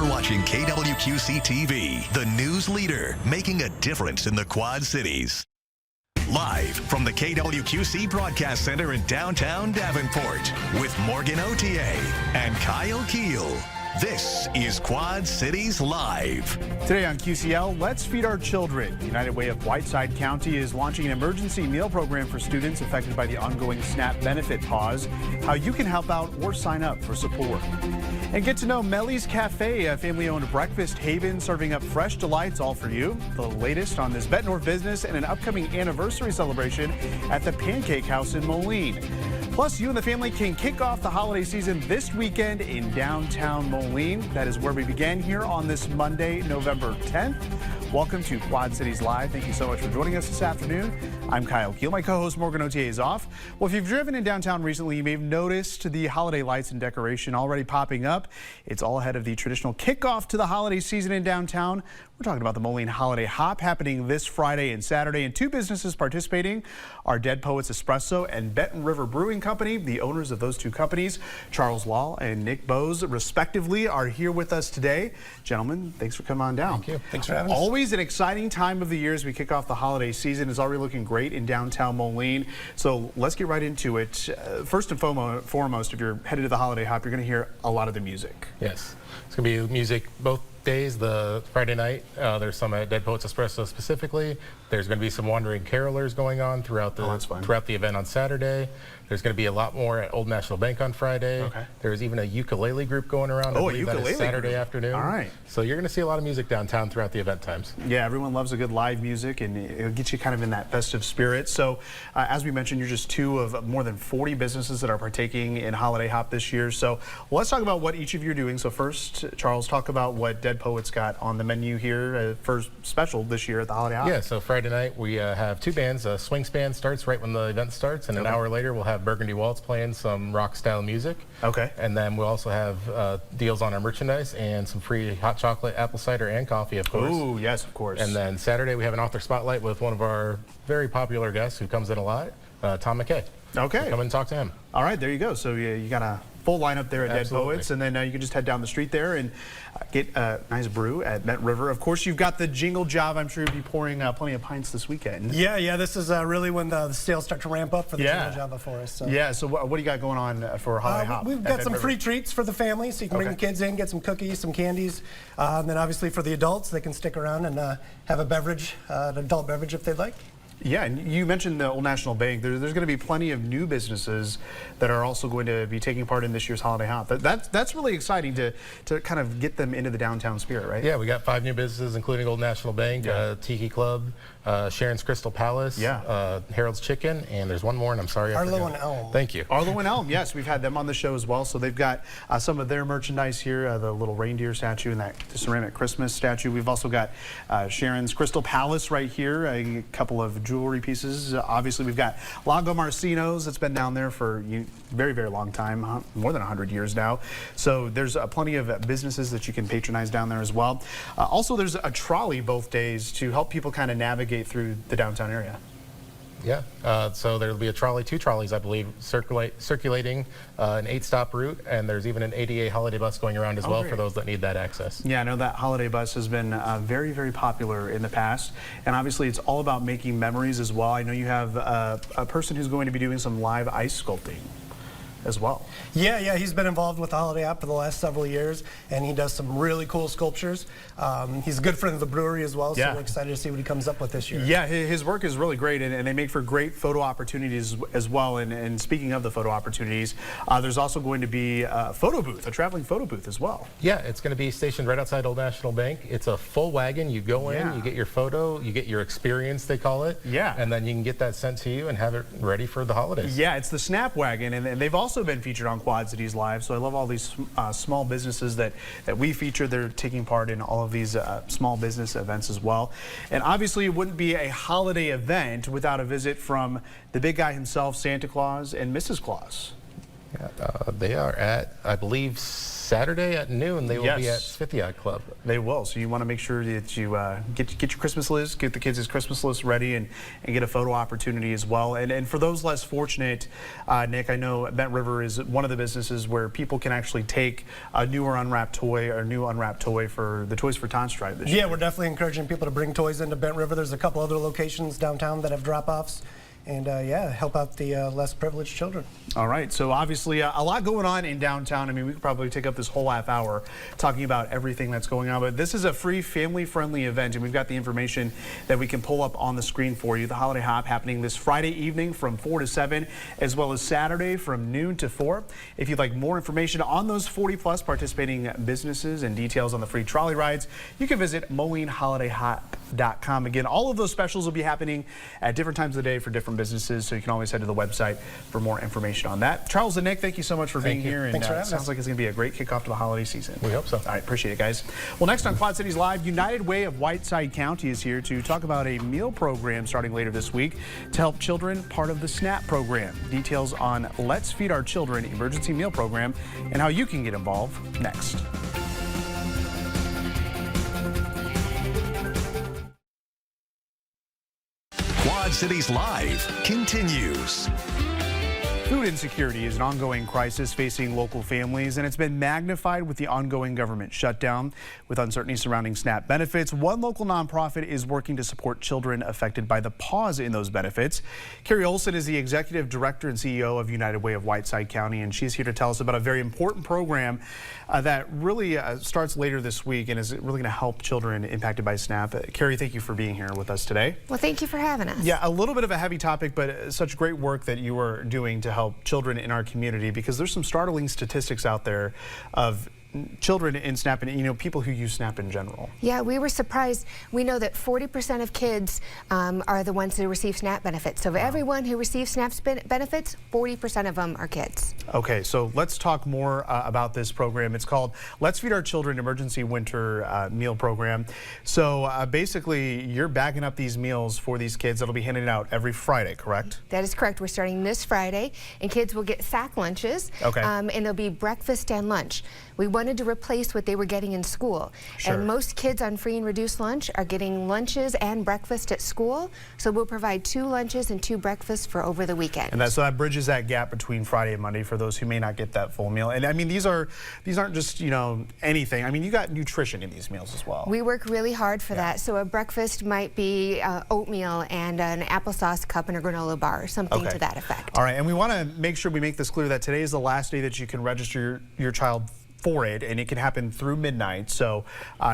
You're watching KWQC TV, the news leader, making a difference in the Quad Cities. Live from the KWQC Broadcast Center in downtown Davenport with Morgan Otier and Kyle Keel. This is Quad Cities Live. Today on QCL, let's feed our children. United Way of Whiteside County is launching an emergency meal program for students affected by the ongoing SNAP benefit pause. How you can help out or sign up for support. And get to know Melly's Cafe, a family-owned breakfast haven serving up fresh delights all for you. The latest on this Bettendorf business and an upcoming anniversary celebration at the Pancake House in Moline. Plus, you and the family can kick off the holiday season this weekend in downtown Moline. That is where we began here on this Monday, November 10th. Welcome to Quad Cities Live. Thank you so much for joining us this afternoon. I'm Kyle Keel. My co-host Morgan Otier is off. Well, if you've driven in downtown recently, you may have noticed the holiday lights and decoration already popping up. It's all ahead of the traditional kickoff to the holiday season in downtown. We're talking about the Moline Holiday Hop happening this Friday and Saturday, and two businesses participating are Dead Poets Espresso and Benton River Brewing Company. The owners of those two companies, Charles Law and Nick Bose, respectively, are here with us today. Gentlemen, thanks for coming on down. Thank you. Thanks for having us. Always an exciting time of the year as we kick off the holiday season. It's already looking great in downtown Moline. So let's get right into it. First and foremost, if you're headed to the Holiday Hop, you're going to hear a lot of the music. Yes. It's going to be music both days. The Friday night, there's some at Dead Poets Espresso specifically. There's going to be some wandering carolers going on throughout the event on Saturday. There's going to be a lot more at Old National Bank on Friday. Okay. There's even a ukulele group going around. Oh, a ukulele that is Saturday group. afternoon. All right. So you're going to see a lot of music downtown throughout the event times. Yeah, everyone loves a good live music, and it'll get you kind of in that festive spirit. So, as we mentioned, you're just two of more than 40 businesses that are partaking in Holiday Hop this year. So let's talk about what each of you are doing. So first, Charles, talk about what Dead Poets got on the menu here for special this year at the Holiday Hop. Yeah, so Friday night we have two bands. Swing Span starts right when the event starts, and an hour later we'll have Burgundy Waltz playing some rock style music. Okay. And then we'll also have deals on our merchandise and some free hot chocolate, apple cider, and coffee, of course. Oh, yes, of course. And then Saturday we have an author spotlight with one of our very popular guests who comes in a lot, Tom McKay. Okay. So come and talk to him. All right, there you go. So you got a full lineup there at Dead Poets, and then you can just head down the street there and get a nice brew at Benton River. Of course, you've got the jingle job. I'm sure you'll be pouring plenty of pints this weekend. Yeah. This is really when the sales start to ramp up for the jingle job for us. So. Yeah. So what do you got going on for Holiday Hop? We've got some free treats for the family, so you can bring the kids in, get some cookies, some candies. And then obviously for the adults, they can stick around and have a beverage, an adult beverage if they'd like. Yeah, and you mentioned the Old National Bank. There's going to be plenty of new businesses that are also going to be taking part in this year's Holiday Hop. That's really exciting to kind of get them into the downtown spirit, right? Yeah, we got 5 new businesses, including Old National Bank, Tiki Club, Sharon's Crystal Palace, Harold's Chicken, and there's one more, and I'm sorry. Arlo and Elm. Thank you. Arlo and Elm, yes, we've had them on the show as well. So they've got some of their merchandise here, the little reindeer statue and that ceramic Christmas statue. We've also got Sharon's Crystal Palace right here, a couple of jewelry pieces. Obviously, we've got Lago Marcino's. It's been down there for a very, very long time, more than 100 years now. So there's plenty of businesses that you can patronize down there as well. Also, there's a trolley both days to help people kind of navigate through the downtown area. Yeah, so there'll be two trolleys, I believe, circulating an 8-stop route, and there's even an ADA holiday bus going around as well for those that need that access. Yeah, I know that holiday bus has been very, very popular in the past, and obviously it's all about making memories as well. I know you have a person who's going to be doing some live ice sculpting as well. Yeah, he's been involved with the Holiday Hop for the last several years, and he does some really cool sculptures. He's a good friend of the brewery as well, so we're excited to see what he comes up with this year. Yeah, his work is really great, and they make for great photo opportunities as well. And speaking of the photo opportunities, there's also going to be a photo booth, a traveling photo booth as well. Yeah, it's going to be stationed right outside Old National Bank. It's a full wagon. You go in, you get your photo, you get your experience, they call it. Yeah. And then you can get that sent to you and have it ready for the holidays. Yeah, it's the Snap Wagon, and they've also been featured on Quad Cities Live. So I love all these small businesses that we feature. They're taking part in all of these small business events as well. And obviously it wouldn't be a holiday event without a visit from the big guy himself, Santa Claus and Mrs. Claus. Yeah, they are at, I believe, Saturday at noon, they will be at Yes. Sfithiad Club. They will. So you want to make sure that you get your Christmas list, get the kids' Christmas list ready, and get a photo opportunity as well. And for those less fortunate, Nick, I know Bent River is one of the businesses where people can actually take a new or unwrapped toy or new unwrapped toy for the Toys for Tots drive this year. Yeah, we're definitely encouraging people to bring toys into Bent River. There's a couple other locations downtown that have drop-offs. And yeah, help out the less privileged children. All right, so obviously a lot going on in downtown. I mean, we could probably take up this whole half hour talking about everything that's going on, but this is a free family-friendly event, and we've got the information that we can pull up on the screen for you. The Holiday Hop happening this Friday evening from 4 to 7, as well as Saturday from noon to 4. If you'd like more information on those 40-plus participating businesses and details on the free trolley rides, you can visit MoweenHolidayHop.com. Again, all of those specials will be happening at different times of the day for different businesses, so you can always head to the website for more information on that. Charles and Nick, thank you so much for being here. Thanks for And having sounds us. like it's going to be a great kickoff to the holiday season. We hope so. All right, appreciate it, guys. Well, next on Quad Cities Live, United Way of Whiteside County is here to talk about a meal program starting later this week to help children, part of the SNAP program. Details on Let's Feed Our Children emergency meal program and how you can get involved next. Quad Cities Live continues. Food insecurity is an ongoing crisis facing local families, and it's been magnified with the ongoing government shutdown. With uncertainty surrounding SNAP benefits, one local nonprofit is working to support children affected by the pause in those benefits. Carrie Olson is the executive director and CEO of United Way of Whiteside County, and she's here to tell us about a very important program that really starts later this week and is really going to help children impacted by SNAP. Carrie, thank you for being here with us today. Well, thank you for having us. Yeah, a little bit of a heavy topic, but such great work that you are doing to help children in our community, because there's some startling statistics out there of children in SNAP and people who use SNAP in general. Yeah, we were surprised. We know that 40% of kids are the ones who receive SNAP benefits. So of everyone who receives SNAP benefits, 40% of them are kids. Okay, so let's talk more about this program. It's called Let's Feed Our Children Emergency Winter Meal Program. So basically, you're bagging up these meals for these kids that'll be handed out every Friday, correct? That is correct. We're starting this Friday, and kids will get sack lunches. Okay. And there'll be breakfast and lunch. We wanted to replace what they were getting in school. Sure. And most kids on free and reduced lunch are getting lunches and breakfast at school. So we'll provide 2 lunches and 2 breakfasts for over the weekend. And so that bridges that gap between Friday and Monday for those who may not get that full meal. And I mean, these aren't just anything. I mean, you got nutrition in these meals as well. We work really hard for that. So a breakfast might be oatmeal and an applesauce cup and a granola bar, something to that effect. All right, and we want to make sure we make this clear that today is the last day that you can register your child for it, and it can happen through midnight. So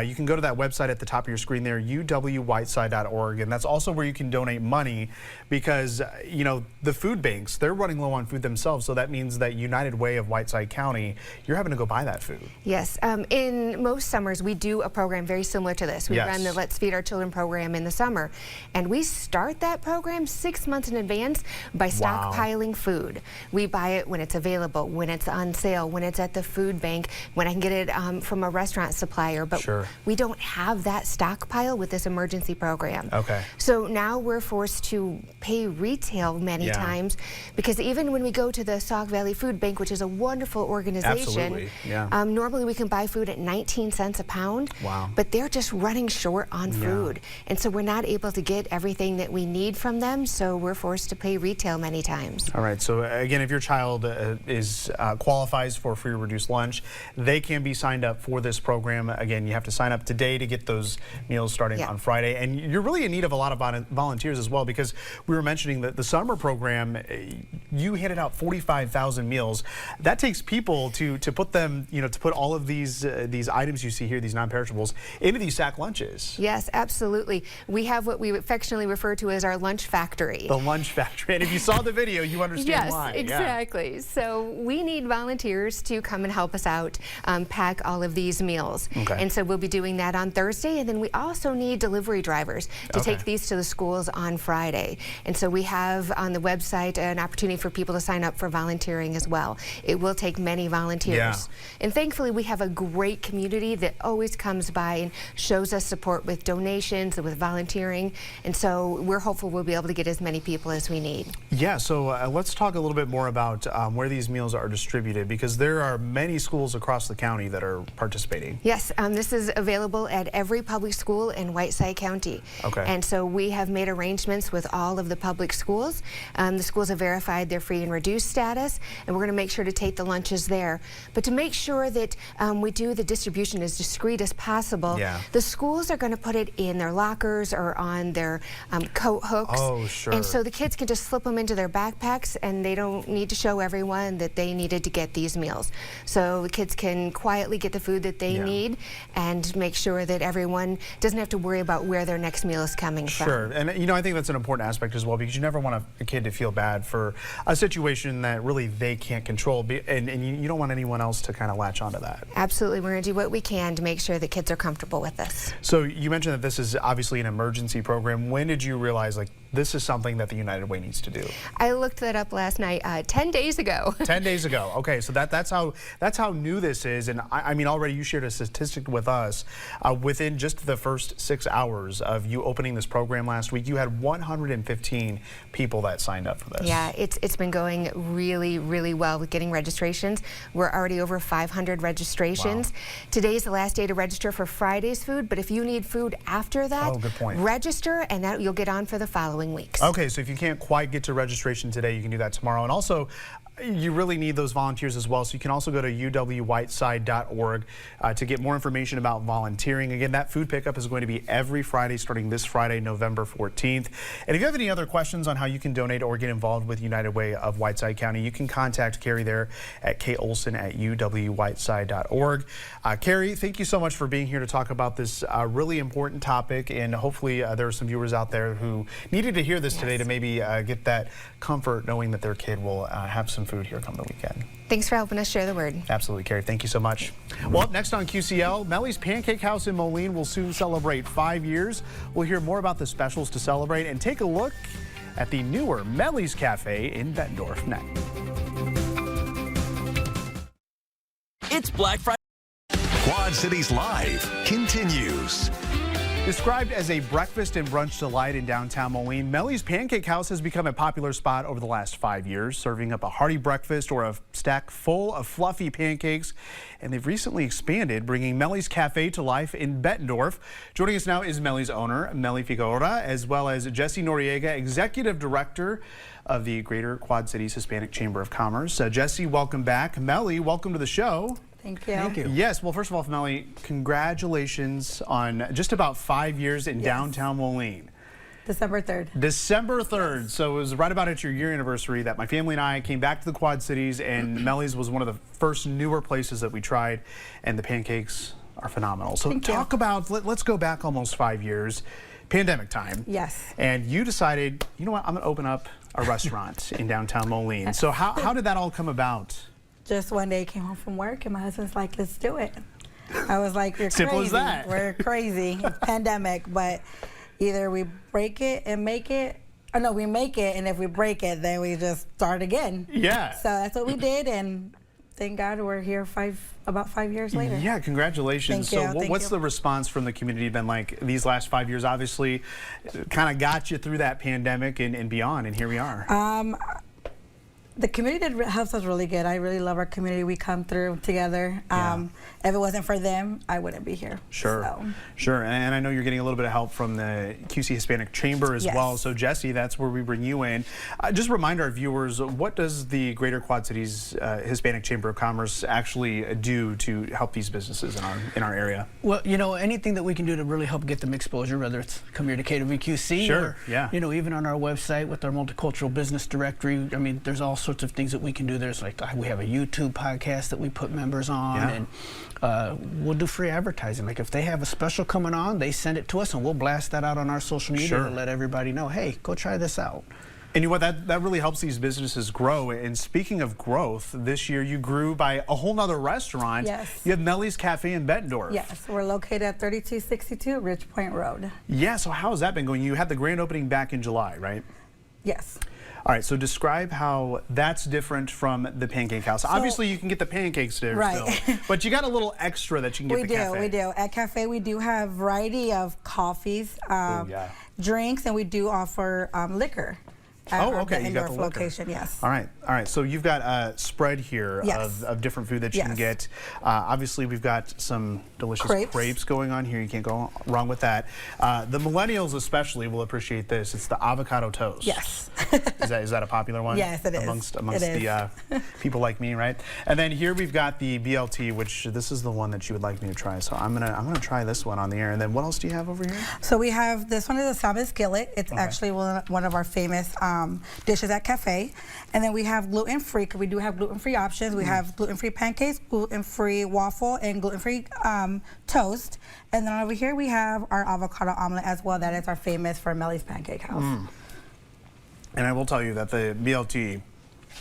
you can go to that website at the top of your screen there, uwwhiteside.org, and that's also where you can donate money, because the food banks, they're running low on food themselves. So that means that United Way of Whiteside County, you're having to go buy that food. Yes, in most summers we do a program very similar to this. We run the Let's Feed Our Children program in the summer, and we start that program 6 months in advance by stockpiling food. We buy it when it's available, when it's on sale, when it's at the food bank, when I can get it from a restaurant supplier, but we don't have that stockpile with this emergency program. Okay. So now we're forced to pay retail many times, because even when we go to the Sauk Valley Food Bank, which is a wonderful organization, normally we can buy food at 19 cents a pound, but they're just running short on food. And so we're not able to get everything that we need from them, so we're forced to pay retail many times. All right, so again, if your child qualifies for free or reduced lunch, they can be signed up for this program. Again, you have to sign up today to get those meals starting on Friday. And you're really in need of a lot of volunteers as well, because we were mentioning that the summer program, you handed out 45,000 meals. That takes people to put them, to put all of these items you see here, these non-perishables, into these sack lunches. Yes, absolutely. We have what we affectionately refer to as our lunch factory. The lunch factory. And if you saw the video, you understand why. Yes, exactly. So we need volunteers to come and help us out pack all of these meals. And so we'll be doing that on Thursday, and then we also need delivery drivers to take these to the schools on Friday. And so we have on the website an opportunity for people to sign up for volunteering as well. It will take many volunteers. And thankfully we have a great community that always comes by and shows us support with donations and with volunteering. And so we're hopeful we'll be able to get as many people as we need. Yeah, so let's talk a little bit more about where these meals are distributed, because there are many schools across across the county that are participating. Yes, this is available at every public school in Whiteside County. Okay. And so we have made arrangements with all of the public schools. The schools have verified their free and reduced status, and we're going to make sure to take the lunches there. But to make sure that we do the distribution as discreet as possible, the schools are going to put it in their lockers or on their coat hooks. Oh, sure. And so the kids can just slip them into their backpacks, and they don't need to show everyone that they needed to get these meals. So the kids can quietly get the food that they need and make sure that everyone doesn't have to worry about where their next meal is coming from. Sure, and you know, I think that's an important aspect as well, because you never want a kid to feel bad for a situation that really they can't control, and you don't want anyone else to kind of latch onto that. Absolutely, we're going to do what we can to make sure that kids are comfortable with this. So you mentioned that this is obviously an emergency program. When did you realize, like, this is something that the United Way needs to do? I looked that up last night, 10 days ago. 10 days ago. Okay, so that's how new this is. And I mean, already you shared a statistic with us. Within just the first 6 hours of you opening this program last week, you had 115 people that signed up for this. Yeah, it's been going really, really well with getting registrations. We're already over 500 registrations. Wow. Today's the last day to register for Friday's food, but if you need food after that, good point. Register, and that you'll get on for the following weeks. Okay, so if you can't quite get to registration today, you can do that tomorrow. And also, you really need those volunteers as well, so you can also go to uwwhiteside.org to get more information about volunteering. Again, that food pickup is going to be every Friday starting this Friday, November 14th. And if you have any other questions on how you can donate or get involved with United Way of Whiteside County, you can contact Carrie there at kolson@uwwhiteside.org. Carrie, thank you so much for being here to talk about this really important topic, and hopefully there are some viewers out there who needed to hear this today to maybe get that comfort knowing that their kid will have some food here come the weekend. Thanks for helping us share the word. Absolutely, Carrie. Thank you so much. Well, up next on QCL, Melly's Pancake House in Moline will soon celebrate 5 years. We'll hear more about the specials to celebrate and take a look at the newer Melly's Cafe in Bettendorf next. It's Black Friday. Quad Cities Live continues. Described as a breakfast and brunch delight in downtown Moline, Melly's Pancake House has become a popular spot over the last 5 years, serving up a hearty breakfast or a stack full of fluffy pancakes. And they've recently expanded, bringing Melly's Cafe to life in Bettendorf. Joining us now is Melly's owner, Melly Figueroa, as well as Jesse Noriega, Executive Director of the Greater Quad Cities Hispanic Chamber of Commerce. Jesse, welcome back. Melly, welcome to the show. Thank you. Thank you. Yes, well, first of all, Melly, congratulations on just about 5 years in downtown Moline. December 3rd. December 3rd. So it was right about at your year anniversary that my family and I came back to the Quad Cities, and Melly's was one of the first newer places that we tried, and the pancakes are phenomenal. So talk about, let's go back almost 5 years, pandemic time. Yes. And you decided, you know what, I'm going to open up a restaurant in downtown Moline. So how did that all come about? Just one day, came home from work, and my husband's like, let's do it. I was like, you're Simple crazy. as that. We're crazy. It's pandemic, but either we break it and make it, or no, we make it, and if we break it, then we just start again. Yeah. So that's what we did, and thank God we're here about 5 years later. Yeah, congratulations. Thank you. So what's the response from the community been like these last 5 years? Obviously, kind of got you through that pandemic and beyond, and here we are. The community helps us really good. I really love our community. We come through together. If it wasn't for them, I wouldn't be here. Sure, so. Sure. And I know you're getting a little bit of help from the QC Hispanic Chamber as well. So Jesse, that's where we bring you in. Just remind our viewers, what does the Greater Quad Cities Hispanic Chamber of Commerce actually do to help these businesses in our area? Well, you know, anything that we can do to really help get them exposure, whether it's come here to KWQC or, you know, even on our website with our multicultural business directory. I mean, there's all sorts of things that we can do. There's like, we have a YouTube podcast that we put members on, and we'll do free advertising. Like if they have a special coming on, they send it to us and we'll blast that out on our social media to let everybody know, hey, go try this out. And you know what, that really helps these businesses grow. And speaking of growth, this year you grew by a whole nother restaurant. Yes. You have Melly's Cafe in Bettendorf. Yes, we're located at 3262 Ridge Point Road. Yeah, so how has that been going? You had the grand opening back in July, right? Yes. All right, so describe how that's different from the Pancake House. So, obviously, you can get the pancakes there still, but you got a little extra that you can get at the cafe. We do. At Cafe, we do have a variety of coffees, drinks, and we do offer liquor. at Oh, our okay. You got Bettendorf the liquor. location. Yes. All right. So you've got a spread here Yes. of different food that you can get. Obviously, we've got some delicious crepes going on here. You can't go wrong with that. The millennials especially will appreciate this. It's the avocado toast. Yes. Is that a popular one? Yes, it is. Amongst It the people like me, right? And then here we've got the BLT, which this is the one that you would like me to try. So I'm gonna try this one on the air. And then what else do you have over here? So we have this one is a salmon skillet. It's actually one of our famous dishes at Cafe. And then we have gluten-free, because we do have gluten-free options. We have gluten-free pancakes, gluten-free waffle, and gluten-free toast. And then over here we have our avocado omelet as well. That is our famous for Melly's Pancake House. And I will tell you that the BLT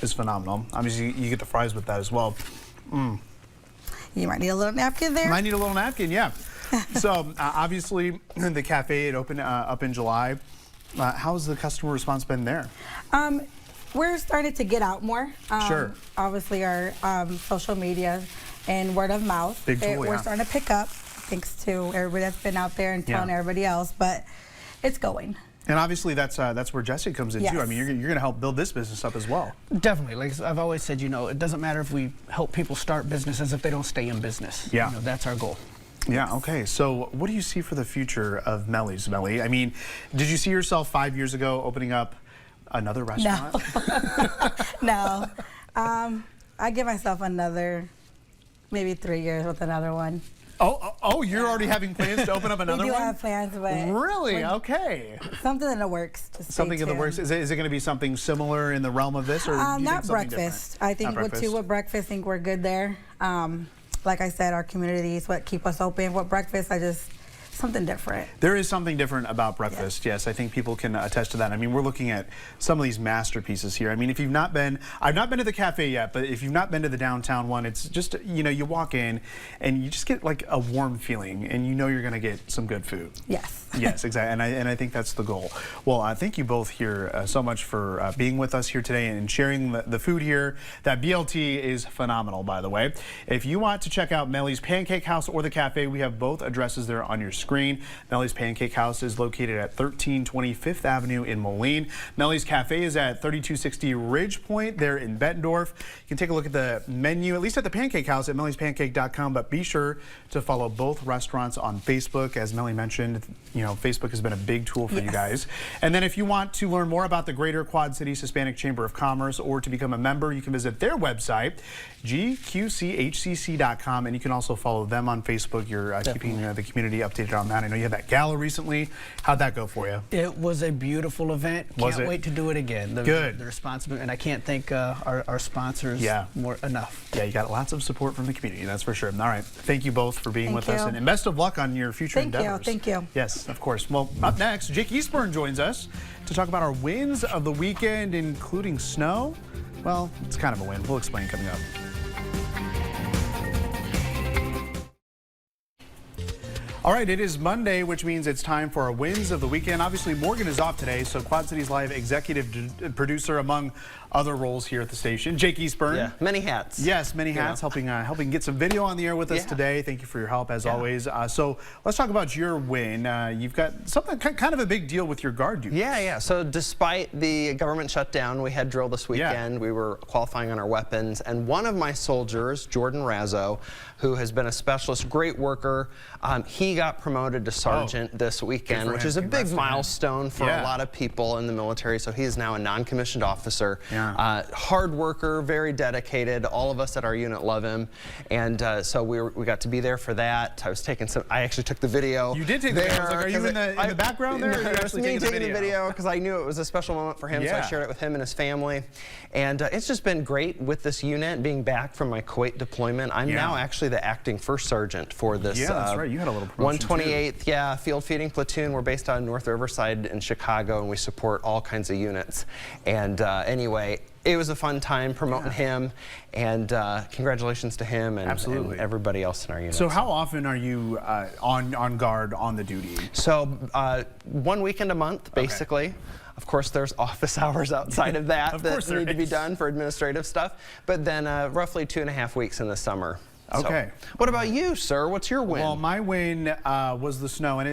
is phenomenal. Obviously, you get the fries with that as well. You might need a little napkin there. Might need a little napkin, yeah. So obviously, the cafe, it opened up in July. How's the customer response been there? We're starting to get out more. Sure. Obviously, our social media and word of mouth. Big tool, We're starting to pick up, thanks to everybody that's been out there and telling everybody else. But it's going. And obviously, that's where Jesse comes in too. I mean, you're going to help build this business up as well. Definitely. Like I've always said, it doesn't matter if we help people start businesses if they don't stay in business. Yeah. That's our goal. Yeah, okay. So what do you see for the future of Melly's, Melly? I mean, did you see yourself 5 years ago opening up another restaurant? No. I give myself another, maybe 3 years with another one. Oh, you're already having plans to open up another one? We do have plans, but... Really? Okay. Something in the works. Something in the works. Is it going to be something similar in the realm of this? Or do you not think breakfast. I think with breakfast, I think we're good there. Like I said, our community is what keep us open. With breakfast, something different. There is something different about breakfast, yes. I think people can attest to that. I mean, we're looking at some of these masterpieces here. I mean, if you've not been, I've not been to the cafe yet, but if you've not been to the downtown one, it's just, you walk in and you just get like a warm feeling and you're going to get some good food. Yes. Yes, exactly. And I think that's the goal. Well, thank you both here so much for being with us here today and sharing the food here. That BLT is phenomenal, by the way. If you want to check out Melly's Pancake House or the cafe, we have both addresses there on your screen. Melly's Pancake House is located at 1320 Fifth Avenue in Moline. Melly's Cafe is at 3260 Ridge Point there in Bettendorf. You can take a look at the menu, at least at the Pancake House at mellyspancake.com, but be sure to follow both restaurants on Facebook. As Melly mentioned, Facebook has been a big tool for you guys. And then if you want to learn more about the Greater Quad Cities Hispanic Chamber of Commerce or to become a member, you can visit their website, gqchcc.com, and you can also follow them on Facebook. You're keeping the community updated on that. I know you had that gala recently. How'd that go for you? It was a beautiful event. Can't wait to do it again. Good. The responsibility, and I can't thank our sponsors more enough. Yeah, you got lots of support from the community, that's for sure. All right, thank you both for being with us, and best of luck on your future endeavors. Thank you. Yes, of course. Well, up next, Jake Eastburn joins us to talk about our wins of the weekend, including snow. Well, it's kind of a win. We'll explain coming up. All right, it is Monday, which means it's time for our wins of the weekend. Obviously, Morgan is off today, so Quad Cities Live executive producer, among other roles here at the station. Jake Eastburn. Yeah, many hats. Yes, many hats, helping get some video on the air with us today. Thank you for your help, as always. So let's talk about your win. You've got something kind of a big deal with your guard duty. Yeah. So despite the government shutdown, we had drill this weekend. We were qualifying on our weapons, and one of my soldiers, Jordan Razzo, who has been a specialist, great worker, he got promoted to sergeant this weekend, which is a big milestone for a lot of people in the military. So he is now a non-commissioned officer. Hard worker, very dedicated. All of us at our unit love him, and so we got to be there for that. I actually took the video. You did take the video. Are you in the background there? No, it's me taking the video because I knew it was a special moment for him, so I shared it with him and his family. And it's just been great with this unit being back from my Kuwait deployment. I'm now actually the acting first sergeant for this. Yeah, that's right. You had a little promotion 128th, field feeding platoon. We're based out of North Riverside in Chicago, and we support all kinds of units. And anyway, it was a fun time promoting him, and congratulations to him and everybody else in our unit. So how often are you on guard on the duty? So 1 weekend a month, basically. Of course, there's office hours outside of that that need to be done for administrative stuff, but then roughly 2.5 weeks in the summer. Okay. So, what about you, sir? What's your win? Well, my win was the snow, and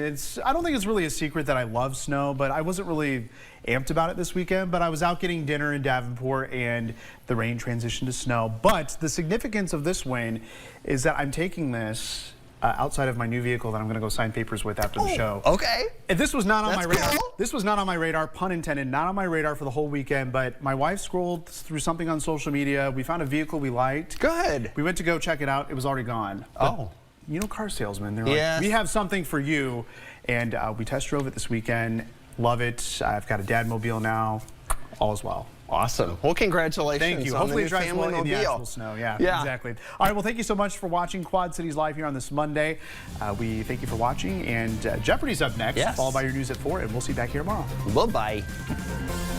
I don't think it's really a secret that I love snow, but I wasn't really amped about it this weekend. But I was out getting dinner in Davenport, and the rain transitioned to snow. But the significance of this win is that I'm taking this outside of my new vehicle that I'm going to go sign papers with after the show. Okay. And this was not on my radar. Cool. This was not on my radar, pun intended, not on my radar for the whole weekend, but my wife scrolled through something on social media. We found a vehicle we liked. Good. We went to go check it out. It was already gone. Oh. You know, car salesmen, they're like, we have something for you. And we test drove it this weekend. Love it. I've got a Dadmobile now. All is well. Awesome. Well, congratulations. Thank you. On Hopefully the it drives well in the actual snow. Yeah, exactly. All right, well, thank you so much for watching Quad Cities Live here on this Monday. We thank you for watching, and Jeopardy's up next, followed by your news at 4, and we'll see you back here tomorrow. Bye-bye.